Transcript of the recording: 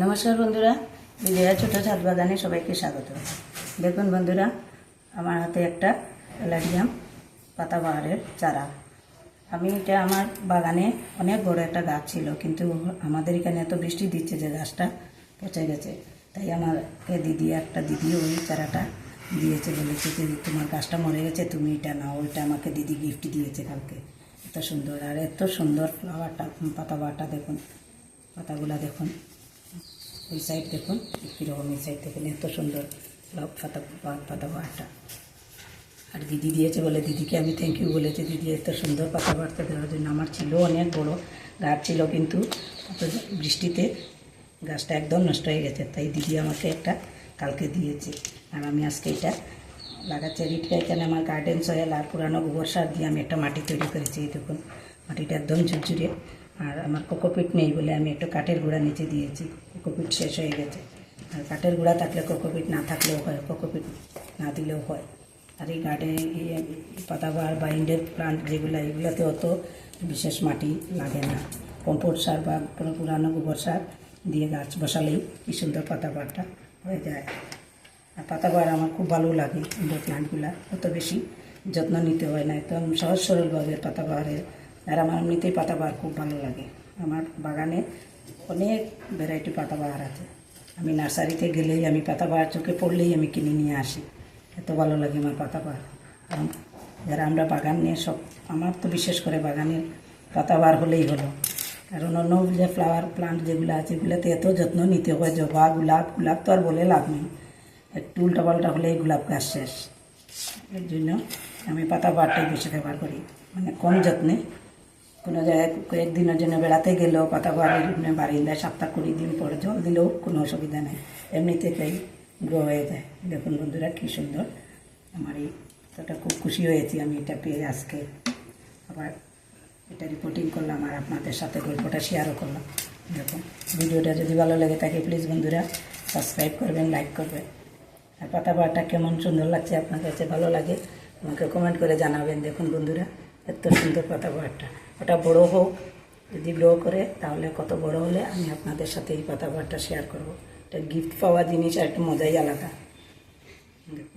নমস্কার বন্ধুরা, বিজয়া ছোট ছাদ বাগানে সবাইকে স্বাগত। দেখুন বন্ধুরা, আমার হাতে একটা প্যালাডিয়াম পাতাবাহারের চারা। আমি এটা আমার বাগানে অনেক বড় একটা গাছ ছিল, কিন্তু আমাদের এখানে এত বৃষ্টি দিচ্ছে যে গাছটা পচে গেছে। তাই আমাকে একটা দিদি ওই চারাটা দিয়েছে, বলেছে যে তোমার গাছটা মরে গেছে, তুমি এটা নাও। ওইটা আমাকে দিদি গিফট দিয়েছে কালকে। এত সুন্দর, আর এত সুন্দর ফ্লাওয়ারটা, পাতাবাহারটা দেখুন, পাতাগুলা দেখুন, এই সাইড দেখুন কীরকম, এই সাইড দেখুন, এত সুন্দর পাতাবাহারটা। আর দিদি দিয়েছে বলে দিদিকে আমি থ্যাংক ইউ বলেছি। দিদি এত সুন্দর পাতাবাহারটা দেওয়ার জন্য। আমার ছিল অনেক বড় গাছ ছিল, কিন্তু বৃষ্টিতে গাছটা একদম নষ্ট হয়ে গেছে, তাই দিদি আমাকে একটা কালকে দিয়েছে। আর আমি আজকে এটা লাগাচ্ছি। রিটকা এখানে আমার গার্ডেন সয়েল আর পুরানো গোবর সার দিয়ে আমি একটা মাটি তৈরি করেছি। এই দেখুন, মাটিটা একদম ঝুরঝুরে। আর আমার কোকোপিট নেই বলে আমি একটু কাঠের গুঁড়া নিচে দিয়েছি। কোকোপিট শেষ হয়ে গেছে, আর কাঠের গুঁড়া থাকলে কোকোপিট, না থাকলেও হয়, কোকোপিট না দিলেও হয়। আর এই গার্ডেন পাতাবাহার বা ইনডোর প্লান্ট যেগুলো, এগুলোতে অত বিশেষ মাটি লাগে না। কম্পোস্ট সার বা পুরানো গোবর সার দিয়ে গাছ বসালেই কি সুন্দর পাতাবাহারটা হয়ে যায়। আর পাতাবাহার আমার খুব ভালো লাগে। ইনডোর প্লান্টগুলো অত বেশি যত্ন নিতে হয় না, একদম সহজ সরলভাবে পাতাবাহারের। আর আমার এমনিতেই পাতাবাহার খুব ভালো লাগে। আমার বাগানে অনেক ভ্যারাইটি পাতাবাহার আছে। আমি নার্সারিতে গেলেই আমি পাতাবাহার চোখে পড়লেই আমি কিনে নিয়ে আসি। এত ভালো লাগে আমার পাতাবাহার। যারা আমরা বাগান নিয়ে সব, আমার তো বিশেষ করে বাগানের পাতাবাহার হলেই হলো। কারণ অন্য যে ফ্লাওয়ার প্লান্ট যেগুলো আছে, এগুলোতে এত যত্ন নিতে হয়। জবা, গোলাপ তো আর বলে লাভ নেই, একটু উল্টাপাল্টা হলেই গোলাপ গাছ শেষ। এর জন্য আমি পাতাবাহারটাই বেশি ব্যবহার করি, মানে কম যত্নে। কোনো জায়গায় কয়েকদিনের জন্য বেড়াতে গেলেও পাতাবাহারের বারিন্দায় 7-20 দিন পরে জল দিলেও কোনো অসুবিধা নেই, এমনি থেকেই গ্রো হয়ে যায়। দেখুন বন্ধুরা কী সুন্দর আমার এটা, খুব খুশি হয়েছি আমি এটা পেয়ে। আজকে আবার এটা রিপোর্টিং করলাম আর আপনাদের সাথে গল্পটা শেয়ারও করলাম। দেখুন, ভিডিওটা যদি ভালো লেগে থাকে প্লিজ বন্ধুরা সাবস্ক্রাইব করবেন, লাইক করবেন। আর পাতাবাহারটা কেমন সুন্দর লাগছে, আপনার কাছে ভালো লাগে আমাকে কমেন্ট করে জানাবেন। দেখুন বন্ধুরা, এত সুন্দর পাতাবাহারটা। ওটা বড়ো হোক, যদি গ্রো করে তাহলে কত বড় হলে আমি আপনাদের সাথে এই পাতাবাহারটা শেয়ার করব। এটা গিফট পাওয়া জিনিস আর একটু মজাই আলাদা। দেখুন।